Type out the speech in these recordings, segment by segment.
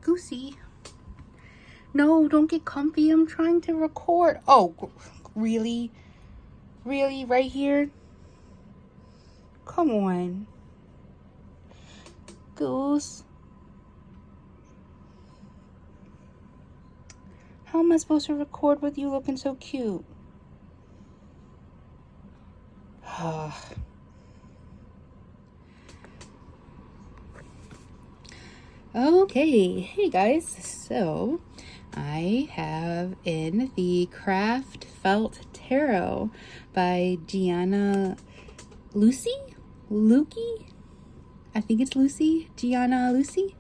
Goosey. No, don't get comfy. I'm trying to record. Oh, really? Really? Right here? Come on. Goose. How am I supposed to record with you looking so cute? Okay, hey guys. So, I have in the Craft Felt Tarot by Gianna Lucci? I think it's Lucy. Gianna Lucci.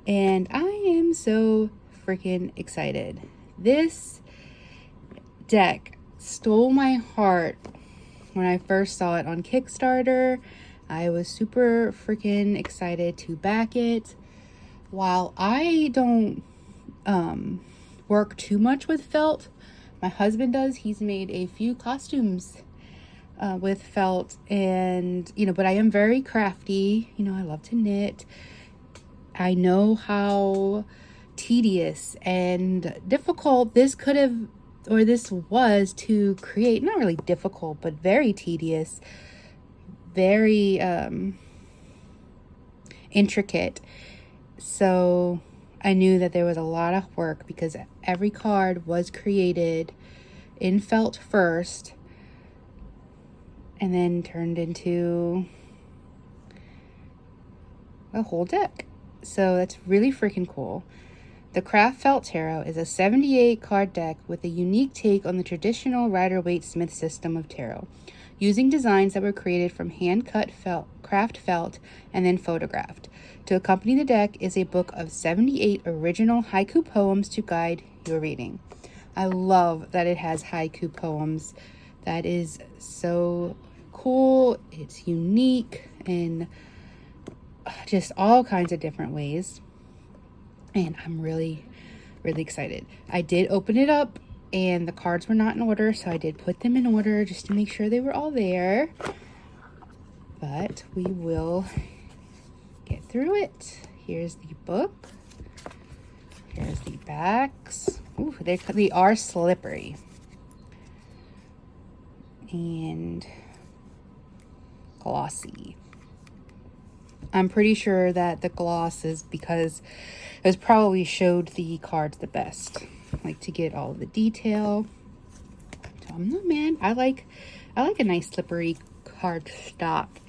And I am so freaking excited. This deck stole my heart when I first saw it on Kickstarter. I was super freaking excited to back it. While I don't work too much with felt, my husband does. He's made a few costumes with felt, and but I am very crafty. I love to knit. I know how tedious and difficult this was to create. Not really difficult, but very tedious, very intricate. So I knew that there was a lot of work because every card was created in felt first and then turned into a whole deck. So that's really freaking cool. The Craft Felt Tarot is a 78 card deck with a unique take on the traditional Rider-Waite-Smith system of tarot, using designs that were created from hand-cut craft felt and then photographed. To accompany the deck is a book of 78 original haiku poems to guide your reading. I love that it has haiku poems. That is so cool. It's unique in just all kinds of different ways. And I'm really, really excited. I did open it up and the cards were not in order, so I did put them in order just to make sure they were all there. But we will get through it. Here's the book. Here's the backs. Ooh, they are slippery. And glossy. I'm pretty sure that the gloss is because it was probably showed the cards the best. Like to get all of the detail. So I'm not mad. I like a nice slippery card stock.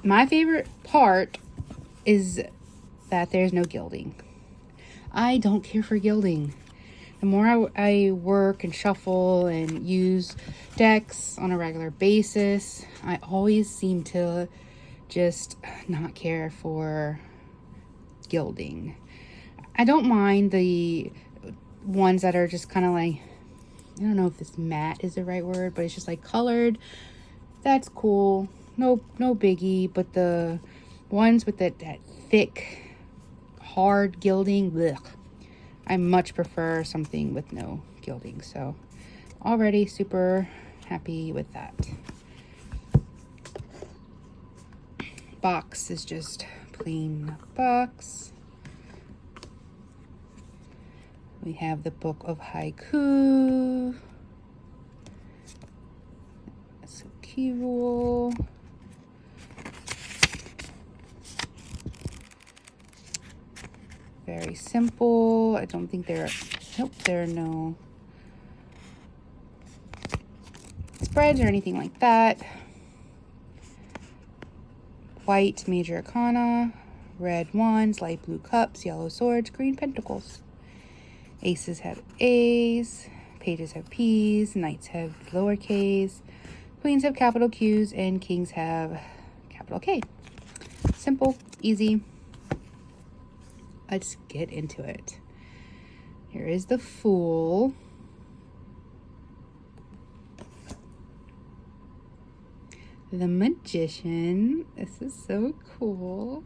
My favorite part is that there's no gilding. I don't care for gilding. The more I work and shuffle and use decks on a regular basis, I always seem to just not care for gilding. I don't mind the ones that are just kind of like, I don't know if this matte is the right word, but it's just like colored. That's cool. No biggie. But the ones with that thick, hard gilding, blech, I much prefer something with no gilding. So already super happy with that. Box is just plain box. We have the book of haiku. So cool. Very simple. I don't think there are no spreads or anything like that. White major arcana, red wands, light blue cups, yellow swords, green pentacles. Aces have A's, pages have P's, knights have lower K's, queens have capital Q's, and kings have capital K. Simple, easy. Let's get into it. Here is the Fool. The Magician. This is so cool.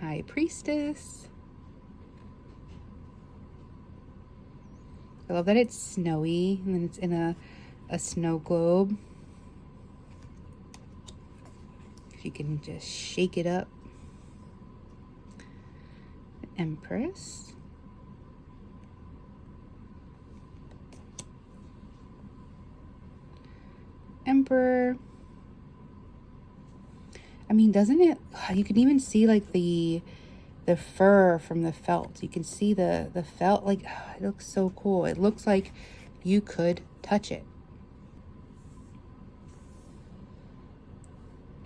High Priestess. I love that it's snowy and then it's in a snow globe. If you can just shake it up. Empress. Emperor. I mean, doesn't it, you can even see like the fur from the felt. You can see the felt, like, it looks so cool. It looks like you could touch it.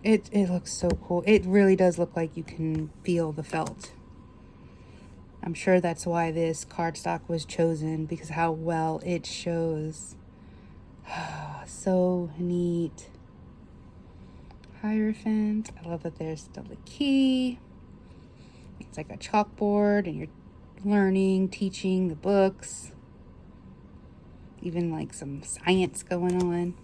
It looks so cool. It really does look like you can feel the felt. I'm sure that's why this cardstock was chosen, because how well it shows. So neat. Hierophant. I love that there's still the key. It's like a chalkboard and you're learning, teaching the books. Even like some science going on.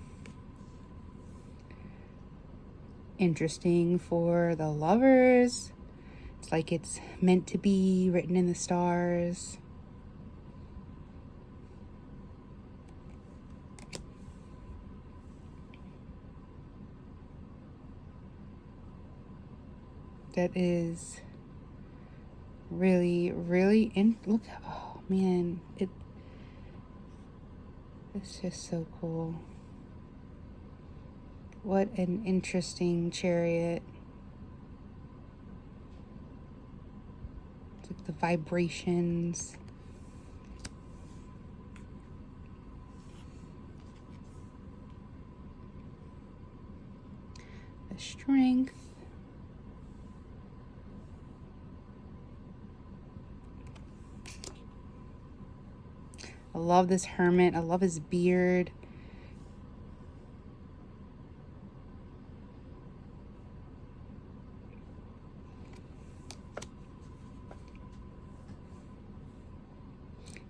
Interesting for the lovers. It's like it's meant to be, written in the stars. That is really, really look, oh man, it's just so cool. What an interesting chariot. It's like the vibrations. The strength. I love this hermit. I love his beard.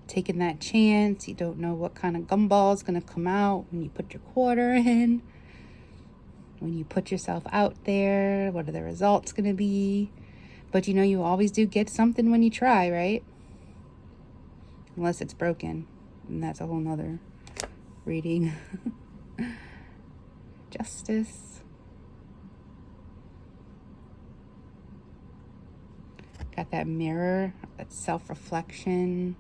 Taking that chance. You don't know what kind of gumball is going to come out when you put your quarter in. When you put yourself out there, what are the results going to be? But you know, you always do get something when you try, right? Unless it's broken. And that's a whole nother reading. Justice. Got that mirror, that self-reflection.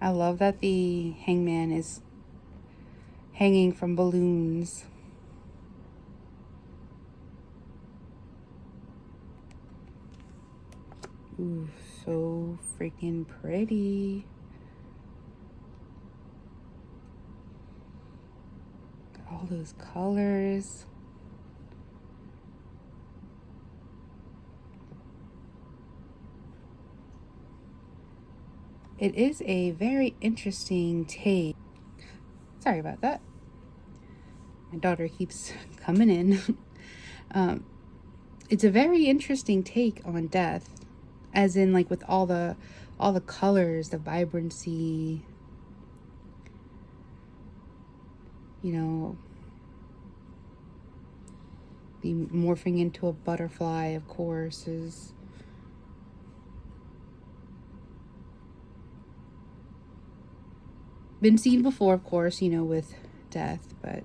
I love that the hangman is hanging from balloons. Ooh, so freaking pretty. Got all those colors. It is a very interesting take. Sorry about that. My daughter keeps coming in. It's a very interesting take on death, as in like with all the colors, the vibrancy, you know, the morphing into a butterfly, of course, is been seen before, of course, you know, with death, but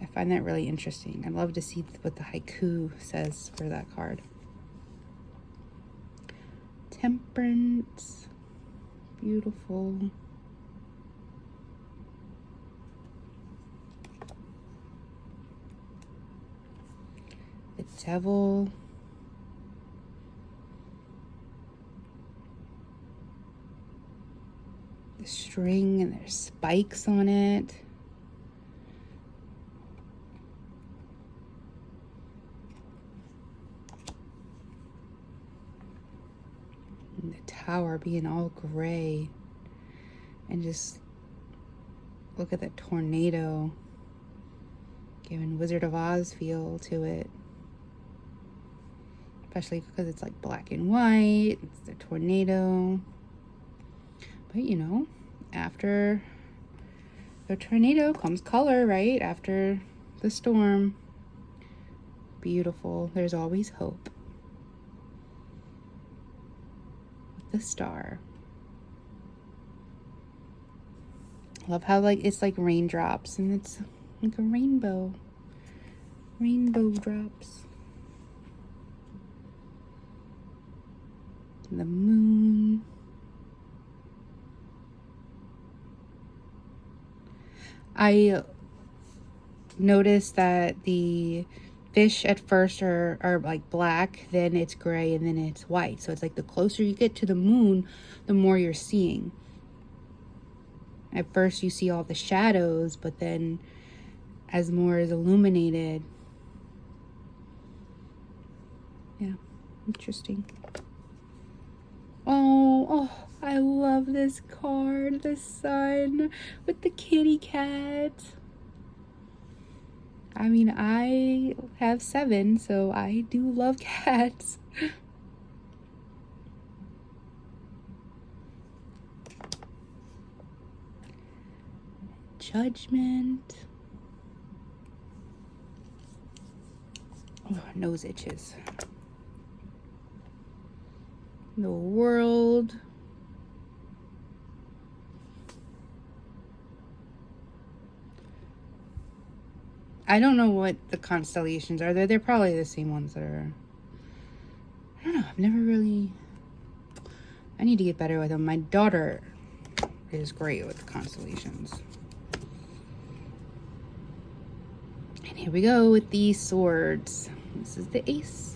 I find that really interesting. I'd love to see what the haiku says for that card. Temperance. Beautiful. The devil. The string, and there's spikes on it. And the tower being all gray. And just look at that tornado, giving Wizard of Oz feel to it. Especially because it's like black and white. It's the tornado. But you know, after the tornado comes color, right? After the storm. Beautiful. There's always hope. With the star. Love how like it's like raindrops and it's like a rainbow. Rainbow drops. The moon. I noticed that the fish at first are like black, then it's gray, and then it's white. So it's like the closer you get to the moon, the more you're seeing. At first you see all the shadows, but then as more is illuminated. Yeah, interesting. Oh, I love this card, the sun with the kitty cat. I mean, I have 7, so I do love cats. Judgment. Oh, nose itches. The world. I don't know what the constellations are. They're probably the same ones that are... I don't know. I've never really... I need to get better with them. My daughter is great with the constellations. And here we go with these swords. This is the ace.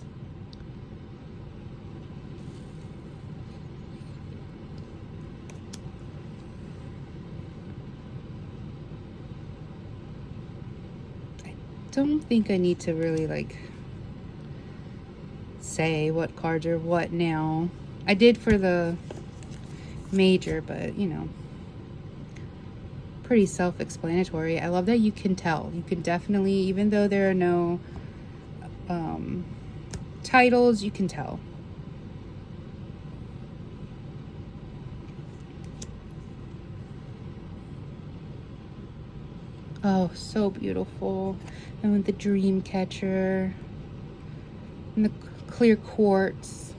Don't think I need to really like say what cards are what now. I did for the major, but you know, pretty self-explanatory. I love that you can tell. You can definitely, even though there are no titles, you can tell. Oh, so beautiful. And with the dream catcher and the clear quartz.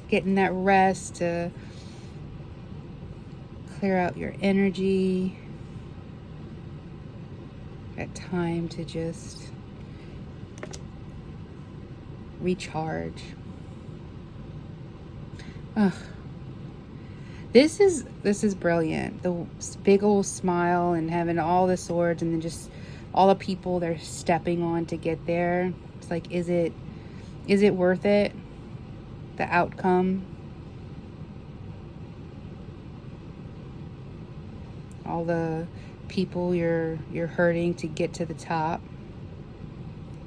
Getting that rest to clear out your energy. That time to just recharge. Ugh. This is brilliant. The big old smile and having all the swords and then just all the people they're stepping on to get there. It's like, is it worth it? The outcome? All the people you're hurting to get to the top.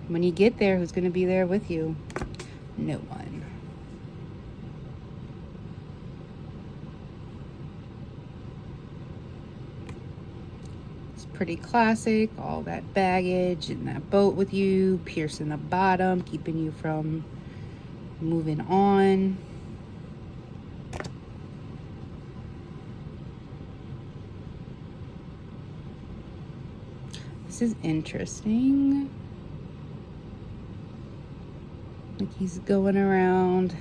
When you get there, who's going to be there with you? No one. Pretty classic, all that baggage and that boat with you, piercing the bottom, keeping you from moving on. This is interesting. Like he's going around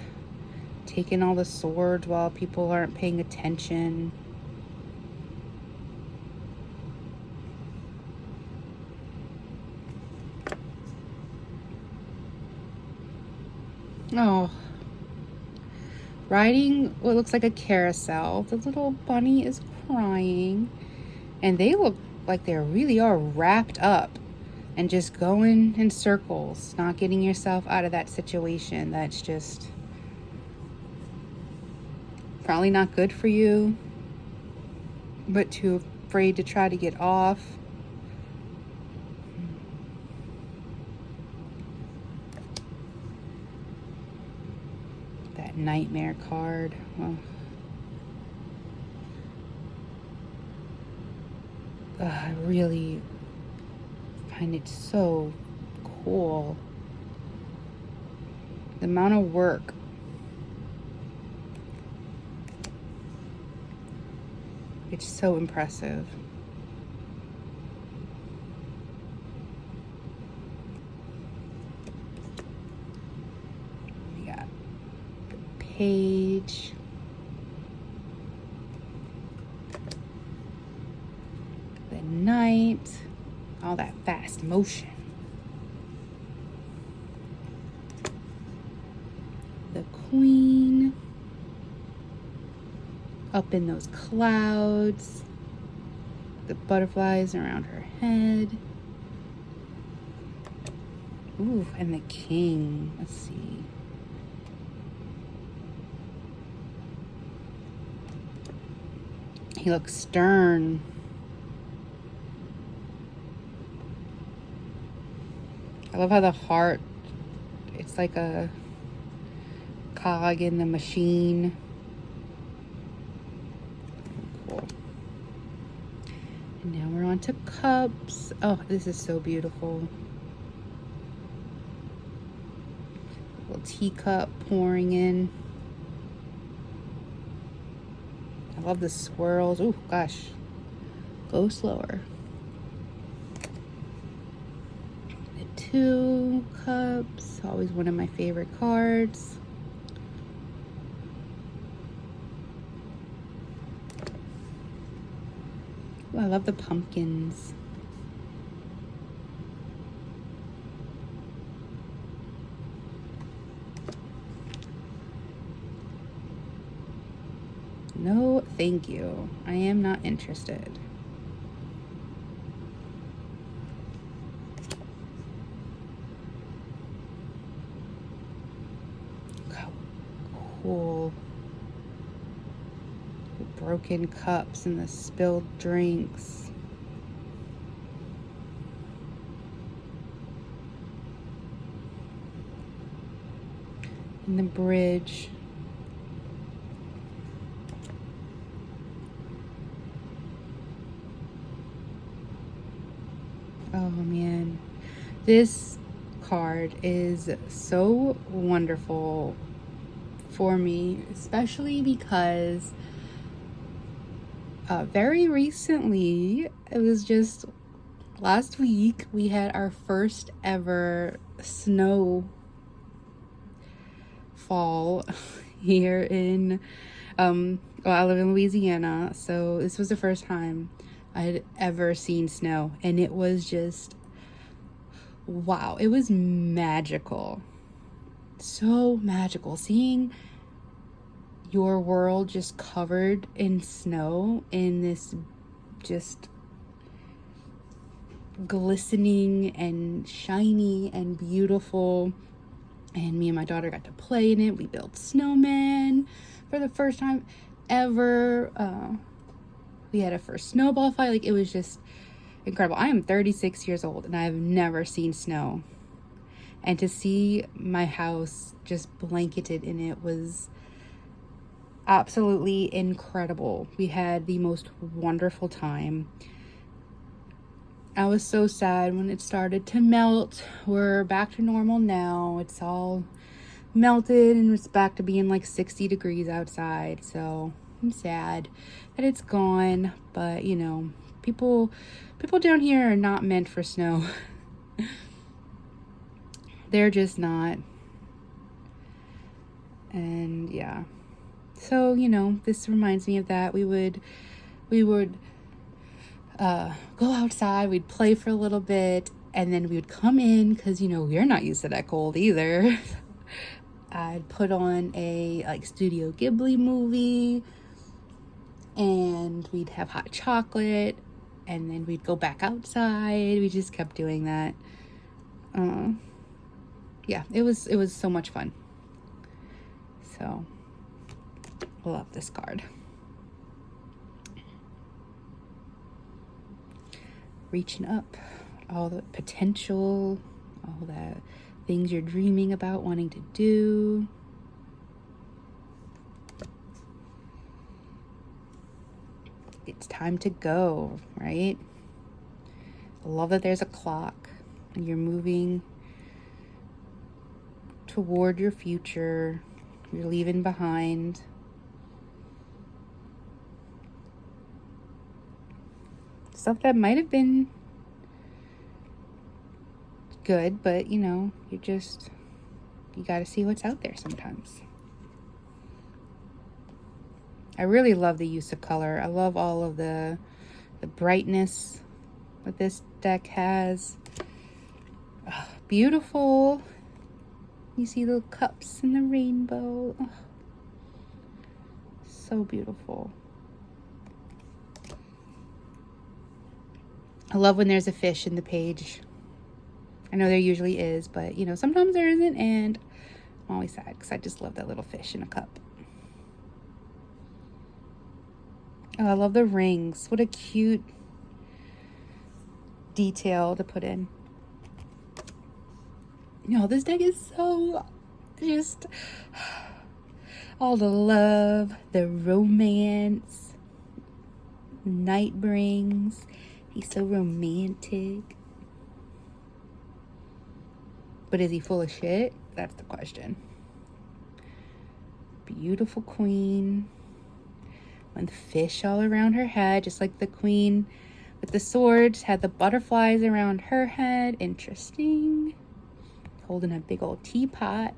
taking all the swords while people aren't paying attention. Oh, riding what looks like a carousel. The little bunny is crying, and they look like they really are wrapped up and just going in circles, not getting yourself out of that situation. That's just probably not good for you, but too afraid to try to get off. Nightmare card. Oh. I really find it so cool. The amount of work. It's so impressive. Page. Knight, all that fast motion. The Queen, up in those clouds, the butterflies around her head. Ooh, and the King, let's see. He looks stern. I love how the heart, it's like a cog in the machine. Cool. And now we're on to cups. Oh, this is so beautiful. Little teacup pouring in. I love the swirls. Oh gosh, go slower. The 2 cups, always one of my favorite cards. Oh, I love the pumpkins. No, thank you. I am not interested. Look how cool. The broken cups and the spilled drinks. And the bridge. Oh man, this card is so wonderful for me, especially because very recently, it was just last week, we had our first ever snow fall here in, well, I live in Louisiana, so this was the first time I had ever seen snow, and it was just, wow, it was magical. So magical. Seeing your world just covered in snow in this just glistening and shiny and beautiful. And me and my daughter got to play in it. We built snowmen for the first time ever. We had a first snowball fight. Like, it was just incredible. I am 36 years old and I have never seen snow. And to see my house just blanketed in it was absolutely incredible. We had the most wonderful time. I was so sad when it started to melt. We're back to normal now. It's all melted and it's back to being like 60 degrees outside. So I'm sad that it's gone, but you know, people down here are not meant for snow. They're just not. And yeah. So, you know, this reminds me of that. We would go outside, we'd play for a little bit, and then we would come in because, you know, we're not used to that cold either. I'd put on a like Studio Ghibli movie and we'd have hot chocolate and then we'd go back outside. We just kept doing that. Yeah, it was so much fun. So love this card. Reaching up, all the potential, all the things you're dreaming about wanting to do. It's time to go, right? I love that there's a clock and you're moving toward your future. You're leaving behind stuff that might have been good, but you know, you got to see what's out there sometimes. I really love the use of color. I love all of the brightness that this deck has. Oh, beautiful. You see the cups and the rainbow. Oh, so beautiful. I love when there's a fish in the page. I know there usually is, but you know, sometimes there isn't, and I'm always sad because I just love that little fish in a cup. Oh, I love the rings. What a cute detail to put in. You know, this deck is so just all the love, the romance, night brings. He's so romantic. But is he full of shit? That's the question. Beautiful queen. With fish all around her head, just like the queen with the swords had the butterflies around her head. Interesting. Holding a big old teapot.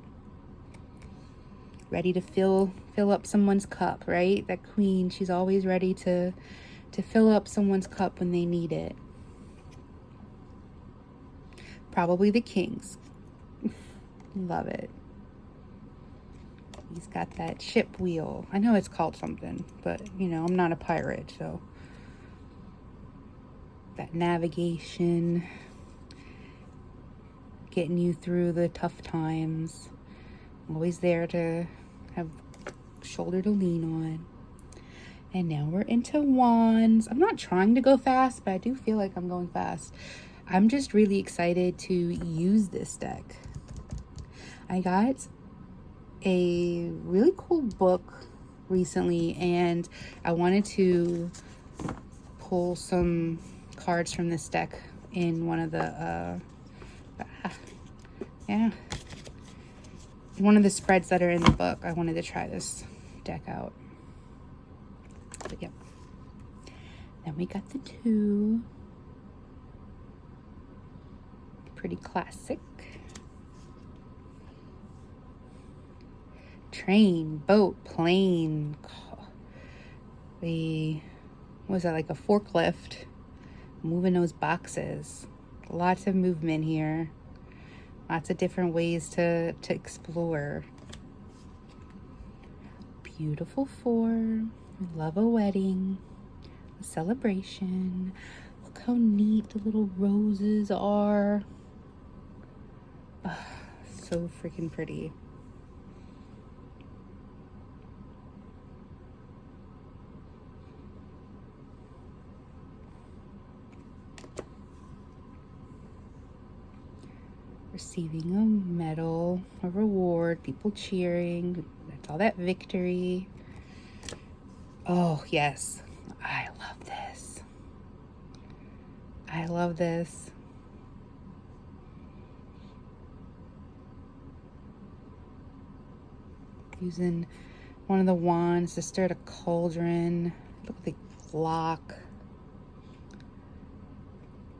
Ready to fill up someone's cup, right? That queen, she's always ready to fill up someone's cup when they need it. Probably the king's. Love it. He's got that ship wheel. I know it's called something, but you know, I'm not a pirate, so that navigation, getting you through the tough times. Always there to have shoulder to lean on. And now we're into wands. I'm not trying to go fast, but I do feel like I'm going fast. I'm just really excited to use this deck. I got a really cool book recently, and I wanted to pull some cards from this deck in one of the one of the spreads that are in the book. I wanted to try this deck out. But yep. Then we got the two. Pretty classic. Train, boat, plane. Was that, like a forklift? Moving those boxes. Lots of movement here. Lots of different ways to explore. Beautiful form. I love a wedding. A celebration. Look how neat the little roses are. Oh, so freaking pretty. Receiving a medal, a reward, people cheering. That's all that victory. Oh, yes. I love this. I love this. Using one of the wands to stir the cauldron. Look at the clock.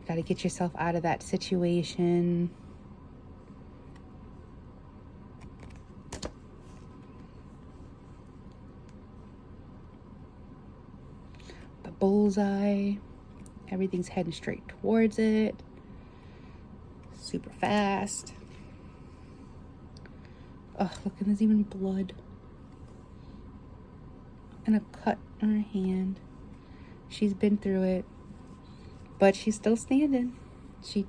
Got to get yourself out of that situation. Bullseye. Everything's heading straight towards it. Super fast. Oh, look, and there's even blood. And a cut on her hand. She's been through it. But she's still standing. She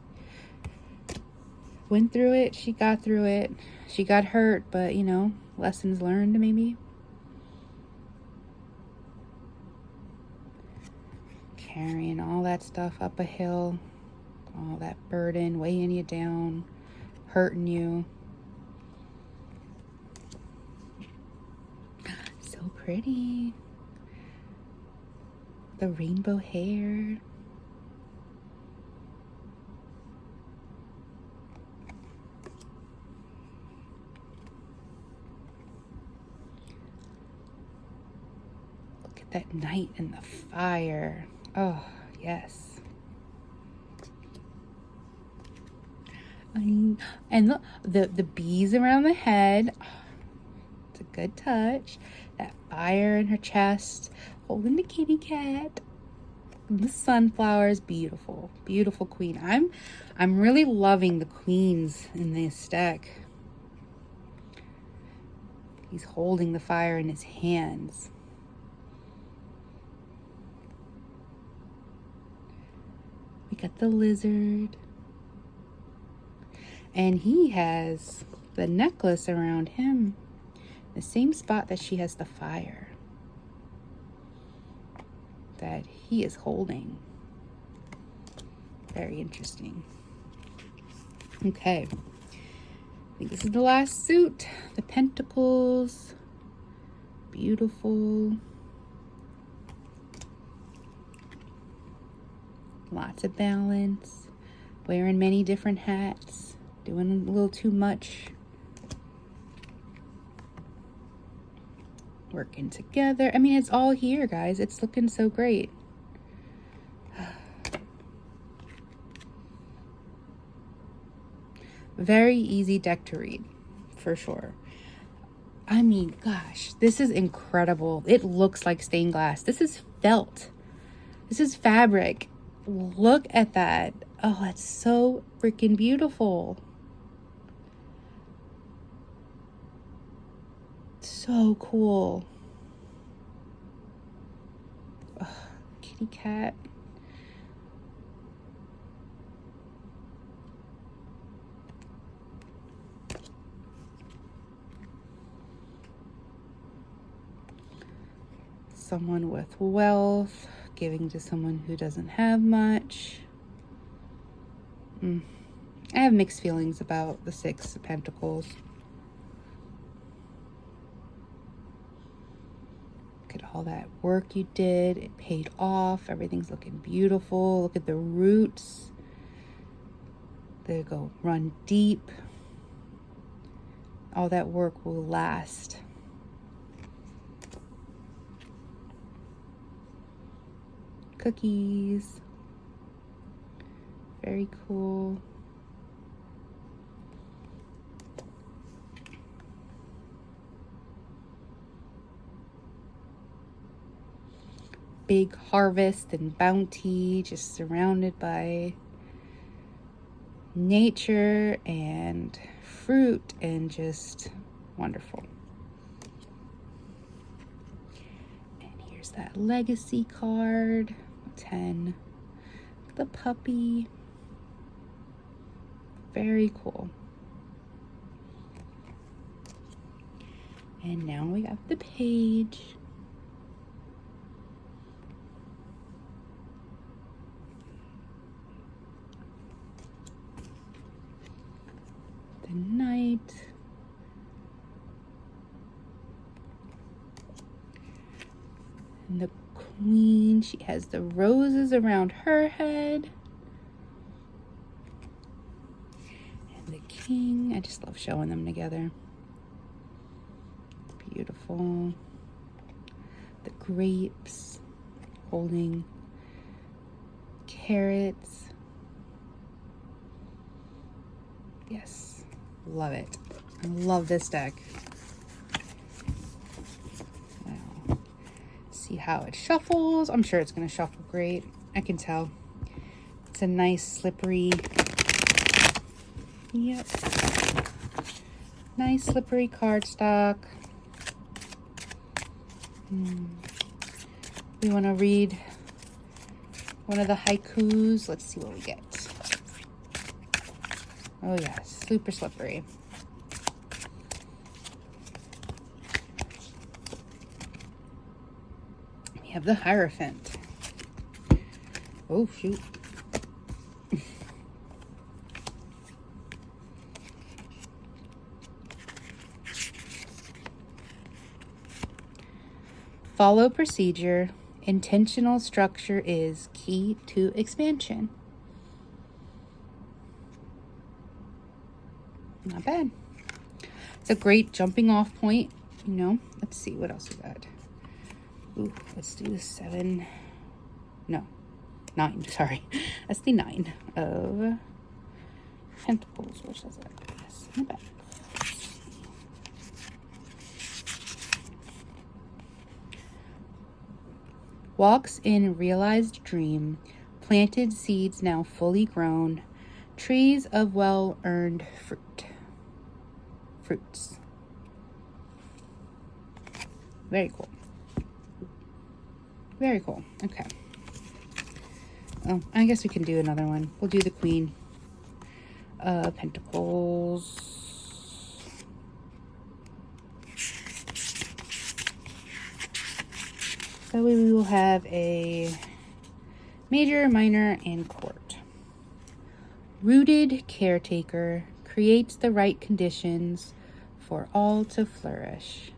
went through it. She got through it. She got hurt, but you know, lessons learned maybe. Carrying all that stuff up a hill, all that burden weighing you down, hurting you. So pretty. The rainbow hair. Look at that night and the fire. Oh, yes. And look, the bees around the head. Oh, it's a good touch. That fire in her chest. Holding the kitty cat. the sunflowers, beautiful, beautiful queen. I'm really loving the queens in this deck. He's holding the fire in his hands. We got the lizard. And he has the necklace around him, the same spot that she has the fire that he is holding. Very interesting. Okay. I think this is the last suit. The pentacles. Beautiful. Lots of balance. Wearing many different hats. Doing a little too much. Working together. I mean, it's all here, guys. It's looking so great. Very easy deck to read, for sure. I mean, gosh, this is incredible. It looks like stained glass. This is felt. This is fabric. Look at that. Oh, that's so freaking beautiful. So cool. Oh, kitty cat. Someone with wealth giving to someone who doesn't have much. I have mixed feelings about the Six of Pentacles. Look at all that work you did. It paid off. Everything's looking beautiful. Look at the roots. They go run deep. All that work will last. Cookies. Very cool. Big harvest and bounty, just surrounded by nature and fruit and just wonderful. And here's that legacy card. 10. The puppy. Very cool. And now we got the page. The knight. And the queen, she has the roses around her head. And the king, I just love showing them together. Beautiful. The grapes holding carrots. Yes, love it. I love this deck. See how it shuffles. I'm sure it's going to shuffle great. I can tell. It's a nice slippery. Yep. Nice slippery cardstock. We want to read one of the haikus. Let's see what we get. Oh yes, super slippery. We have the Hierophant. Oh shoot. Follow procedure. Intentional structure is key to expansion. Not bad. It's a great jumping off point, you know. Let's see what else we got. Ooh, let's do the 7. No, 9, sorry. That's the 9 of Pentacles. Which is it? Yes, in the back. walks in realized dream, planted seeds now fully grown, trees of well-earned fruits. Very cool. Very cool. Okay. Oh, I guess we can do another one. We'll do the Queen of Pentacles. So we will have a major, minor, and court. Rooted caretaker creates the right conditions for all to flourish.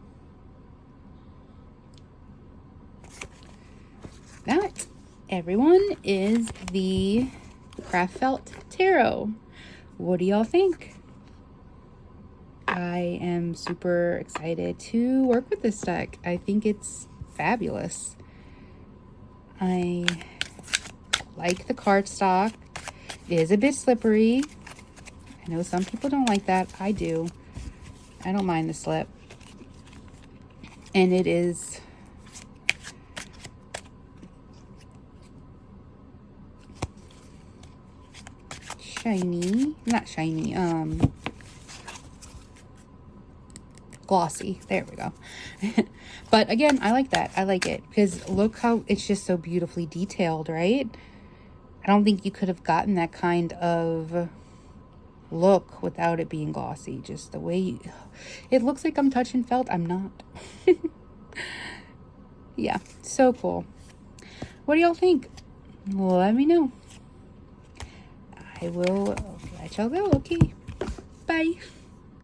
That, everyone, is the Craft Felt Tarot. What do y'all think? I am super excited to work with this deck. I think it's fabulous. I like the cardstock. It is a bit slippery. I know some people don't like that. I do. I don't mind the slip. And it is shiny. Not shiny. Glossy. There we go. But again, I like that. I like it because look how it's just so beautifully detailed, right? I don't think you could have gotten that kind of look without it being glossy. Just the way it looks like I'm touching felt. I'm not. Yeah, so cool. What do y'all think? Let me know. I will let y'all go. Okay, bye.